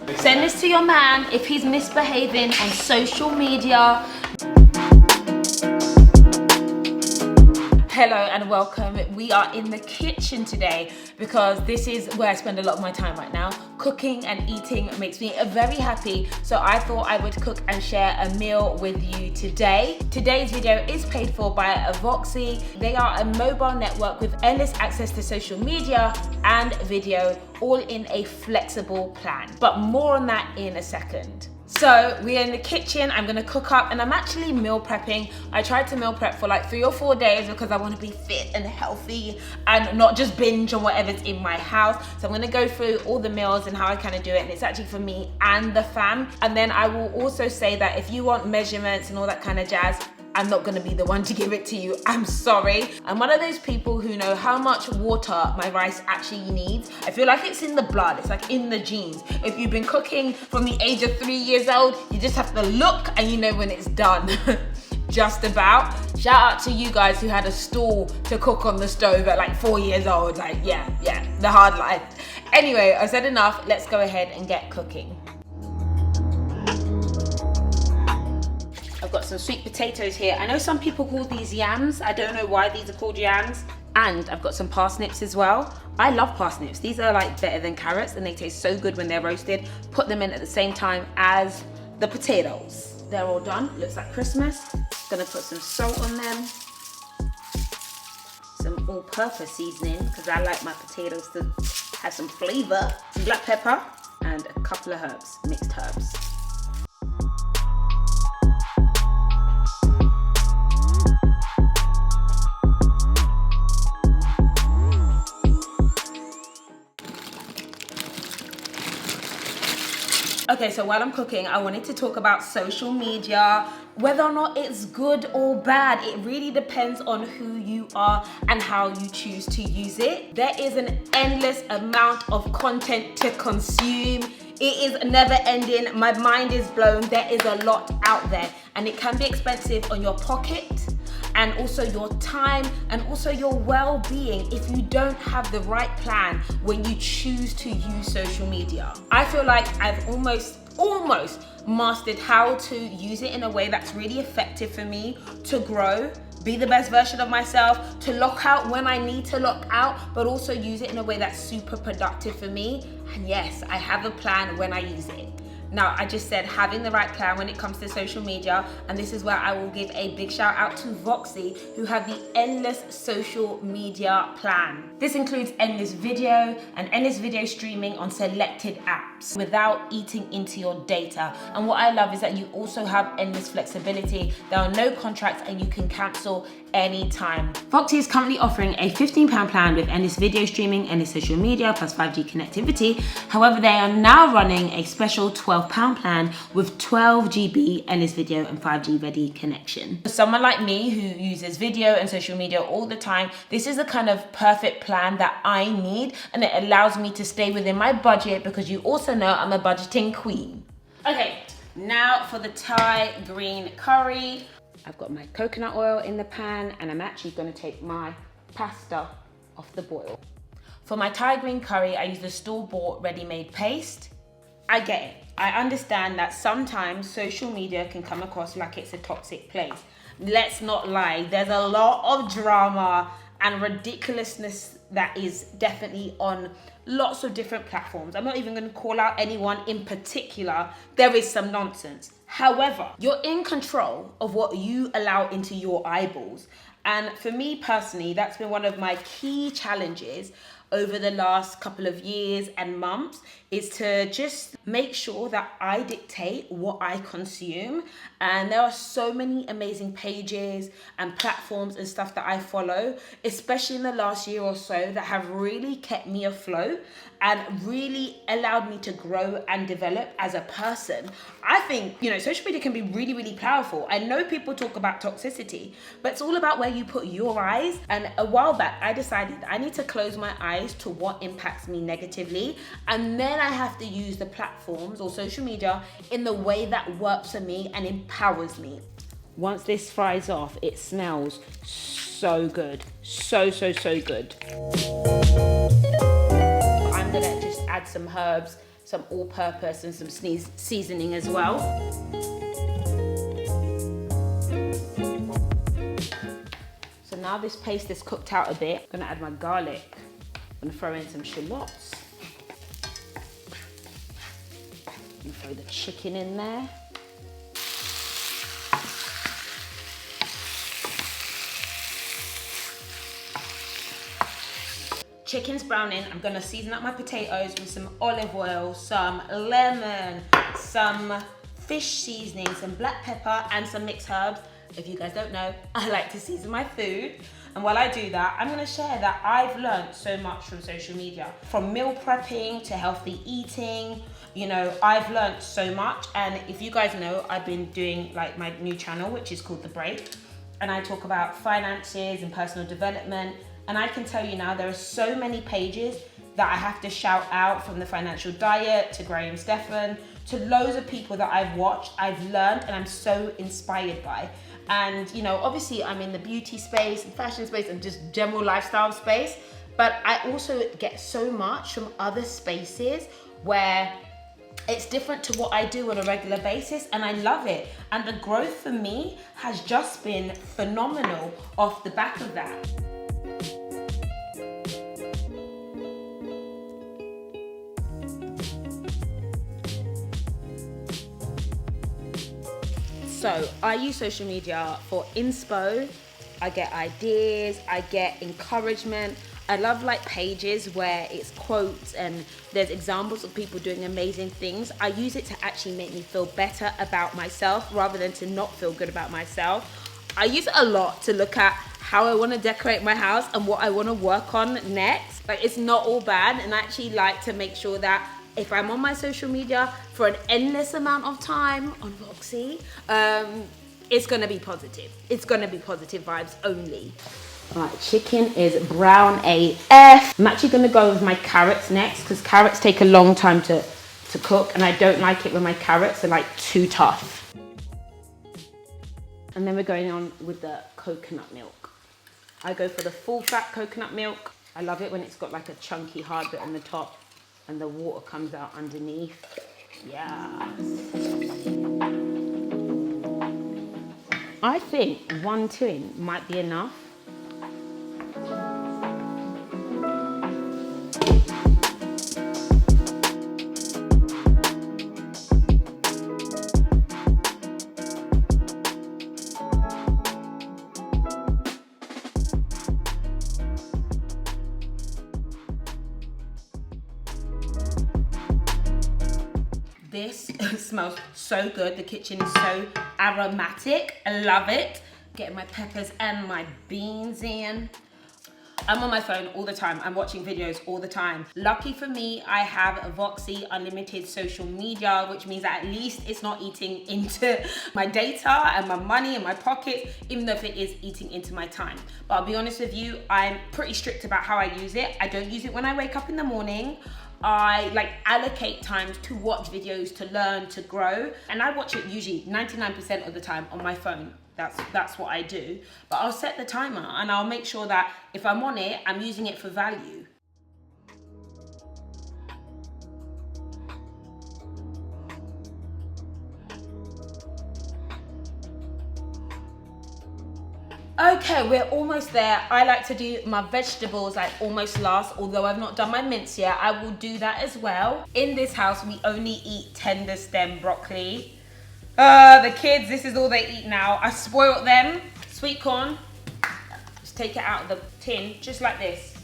Send this to your man if he's misbehaving on social media. Hello and welcome. We are in the kitchen today because this is where I spend a lot of my time right now. Cooking and eating makes me very happy, so I thought I would cook and share a meal with you today. Today's video is paid for by Voxi. They are a mobile network with endless access to social media and video, all in a flexible plan. But more on that in a second. So we're in the kitchen, I'm gonna cook up, and I'm actually meal prepping. I tried to meal prep for like 3 or 4 days because I wanna be fit and healthy and not just binge on whatever's in my house. So I'm gonna go through all the meals and how I kind of do it, and it's actually for me and the fam. And then I will also say that if you want measurements and all that kind of jazz, I'm not gonna be the one to give it to you. I'm sorry. I'm one of those people who know how much water my rice actually needs. I feel like it's in the blood, it's like in the genes. If you've been cooking from the age of 3 years old, you just have to look and you know when it's done. Just about. Shout out to you guys who had a stool to cook on the stove at like 4 years old. Like, yeah, the hard life. Anyway, I said enough, let's go ahead and get cooking. I've got some sweet potatoes here. I know some people call these yams. I don't know why these are called yams. And I've got some parsnips as well. I love parsnips. These are like better than carrots and they taste so good when they're roasted. Put them in at the same time as the potatoes. They're all done. Looks like Christmas. Gonna put some salt on them. Some all-purpose seasoning because I like my potatoes to have some flavor. Some black pepper and a couple of herbs, mixed herbs. Okay, so while I'm cooking, I wanted to talk about social media, whether or not it's good or bad. It really depends on who you are and how you choose to use it. There is an endless amount of content to consume. It is never ending. My mind is blown. There is a lot out there and it can be expensive on your pocket and also your time and also your well-being if you don't have the right plan when you choose to use social media. I feel like I've almost mastered how to use it in a way that's really effective for me to grow, be the best version of myself, to lock out when I need to lock out, but also use it in a way that's super productive for me. And yes, I have a plan when I use it. Now, I just said having the right plan when it comes to social media, and this is where I will give a big shout out to Voxi, who have the endless social media plan. This includes endless video and endless video streaming on selected apps without eating into your data. And what I love is that you also have endless flexibility. There are no contracts and you can cancel anytime. Voxi is currently offering a £15 plan with endless video streaming, endless social media, plus 5G connectivity. However, they are now running a special £12 plan with 12 GB endless video and 5G ready connection. For someone like me who uses video and social media all the time, this is the kind of perfect plan that I need, and it allows me to stay within my budget because you also know I'm a budgeting queen. Okay, now for the Thai green curry. I've got my coconut oil in the pan and I'm actually gonna take my pasta off the boil. For my Thai green curry, I use the store-bought ready-made paste. I get it. I understand that sometimes social media can come across like it's a toxic place. Let's not lie, there's a lot of drama and ridiculousness that is definitely on lots of different platforms. I'm not even going to call out anyone in particular. There is some nonsense. However, you're in control of what you allow into your eyeballs. And for me personally, that's been one of my key challenges over the last couple of years and months, is to just make sure that I dictate what I consume. And there are so many amazing pages and platforms and stuff that I follow, especially in the last year or so, that have really kept me afloat and really allowed me to grow and develop as a person. I think, social media can be really, really powerful. I know people talk about toxicity, but it's all about where you put your eyes. And a while back, I decided I need to close my eyes to what impacts me negatively. And then I have to use the platforms or social media in the way that works for me and empowers me. Once this fries off, it smells so good. So good. I'm gonna just add some herbs. some all-purpose and some seasoning as well. So now this paste is cooked out a bit, I'm gonna add my garlic. I'm gonna throw in some shallots. And throw the chicken in there. Chicken's browning. I'm gonna season up my potatoes with some olive oil, some lemon, some fish seasoning, some black pepper, and some mixed herbs. If you guys don't know, I like to season my food. And while I do that, I'm gonna share that I've learned so much from social media. From meal prepping to healthy eating, you know, I've learned so much. And if you guys know, I've been doing like my new channel, which is called The Break. And I talk about finances and personal development. And I can tell you now, there are so many pages that I have to shout out, from the Financial Diet to Graham Stephan to loads of people that I've watched, I've learned, and I'm so inspired by. And you know, obviously I'm in the beauty space and fashion space and just general lifestyle space, but I also get so much from other spaces where it's different to what I do on a regular basis, and I love it. And the growth for me has just been phenomenal off the back of that. So I use social media for inspo, I get ideas, I get encouragement. I love like pages where it's quotes and there's examples of people doing amazing things. I use it to actually make me feel better about myself rather than to not feel good about myself. I use it a lot to look at how I want to decorate my house and what I want to work on next. Like, it's not all bad, and I actually like to make sure that if I'm on my social media for an endless amount of time on Voxi, it's gonna be positive. It's gonna be positive vibes only. All right, chicken is brown AF. I'm actually gonna go with my carrots next, because carrots take a long time to cook, and I don't like it when my carrots are like too tough. And then we're going on with the coconut milk. I go for the full fat coconut milk. I love it when it's got like a chunky hard bit on the top and the water comes out underneath. Yes. I think 1 tin might be enough. This smells so good. The kitchen is so aromatic. I love it. Getting my peppers and my beans in. I'm on my phone all the time. I'm watching videos all the time. Lucky for me, I have a Voxi unlimited social media, which means that at least it's not eating into my data and my money and my pockets, even though if it is eating into my time. But I'll be honest with you, I'm pretty strict about how I use it. I don't use it when I wake up in the morning. I like allocate times to watch videos, to learn, to grow. And I watch it usually 99% of the time on my phone. That's what I do. But I'll set the timer and I'll make sure that if I'm on it, I'm using it for value. Okay, we're almost there. I like to do my vegetables like almost last, although I've not done my mince yet. I will do that as well. In this house, we only eat tender stem broccoli. The kids, this is all they eat now. I spoiled them. Sweet corn, just take it out of the tin, just like this.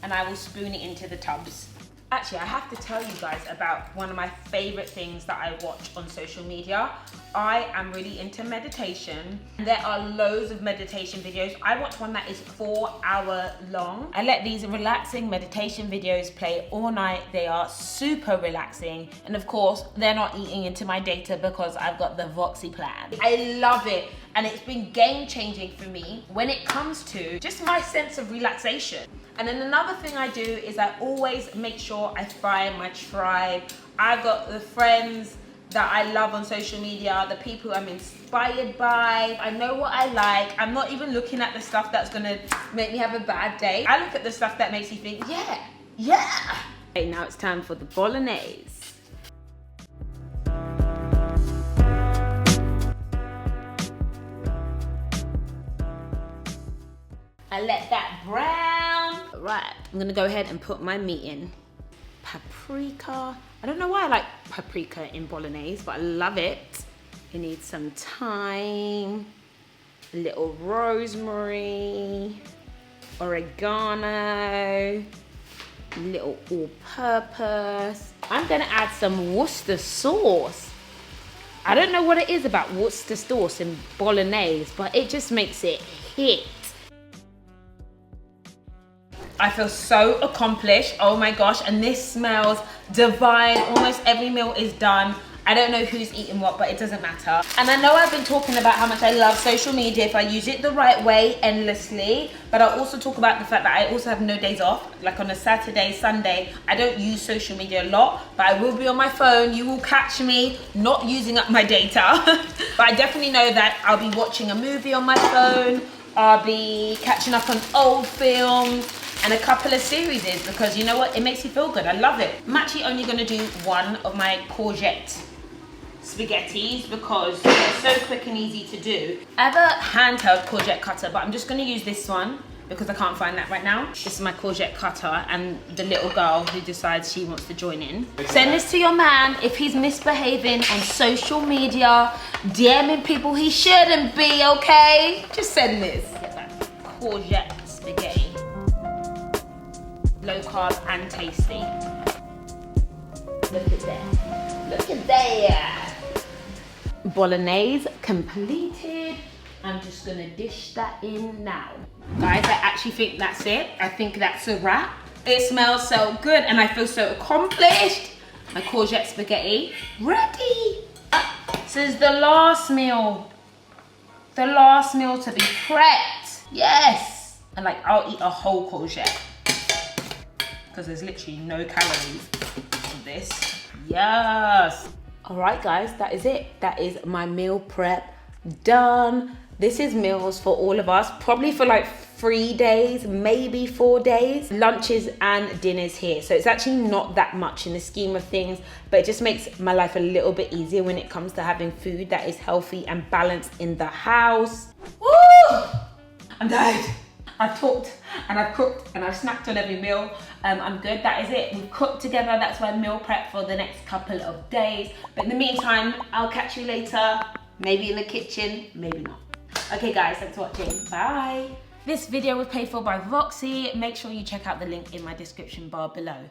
And I will spoon it into the tubs. Actually, I have to tell you guys about one of my favorite things that I watch on social media. I am really into meditation. There are loads of meditation videos. I watch one that is 4 hours long. I let these relaxing meditation videos play all night. They are super relaxing. And of course, they're not eating into my data because I've got the Voxi plan. I love it. And it's been game changing for me when it comes to just my sense of relaxation. And then another thing I do is I always make sure I find my tribe. I've got the friends that I love on social media, the people I'm inspired by. I know what I like. I'm not even looking at the stuff that's gonna make me have a bad day. I look at the stuff that makes you think, yeah. Okay, now it's time for the Bolognese. I let that brown. Right, I'm gonna go ahead and put my meat in. Paprika. I don't know why I like paprika in bolognese, but I love it. You need some thyme, a little rosemary, oregano, little all-purpose. I'm gonna add some Worcester sauce. I don't know what it is about Worcester sauce in bolognese, but it just makes it hit. I feel so accomplished, oh my gosh, and this smells divine. Almost every meal is done. I don't know who's eating what, but it doesn't matter. And I know I've been talking about how much I love social media if I use it the right way, endlessly, but I also talk about the fact that I also have no days off. Like on a Saturday, Sunday, I don't use social media a lot, but I will be on my phone. You will catch me not using up my data. But I definitely know that I'll be watching a movie on my phone. I'll be catching up on old films and a couple of series, because you know what, it makes me feel good. I love it. I'm actually only gonna do one of my courgette spaghettis because they're so quick and easy to do. I have a handheld courgette cutter, but I'm just gonna use this one because I can't find that right now. This is my courgette cutter and the little girl who decides she wants to join in. Send this to your man if he's misbehaving on social media, DMing people he shouldn't be, okay? Just send this. Get that courgette spaghetti. Low carb and tasty. Look at that. Look at that. Bolognese completed. I'm just gonna dish that in now. Guys, I actually think that's it. I think that's a wrap. It smells so good and I feel so accomplished. My courgette spaghetti ready. This is the last meal. The last meal to be prepped. Yes. And like, I'll eat a whole courgette because there's literally no calories in this. Yes. All right, guys, that is it. That is my meal prep done. This is meals for all of us, probably for like 3 days, maybe 4 days. Lunches and dinners here. So it's actually not that much in the scheme of things, but it just makes my life a little bit easier when it comes to having food that is healthy and balanced in the house. Woo! I'm tired. I've talked and I've cooked and I've snacked on every meal. I'm good, that is it. We've cooked together, that's my meal prep for the next couple of days. But in the meantime, I'll catch you later. Maybe in the kitchen, maybe not. Okay guys, thanks for watching, bye. This video was paid for by Voxi. Make sure you check out the link in my description bar below.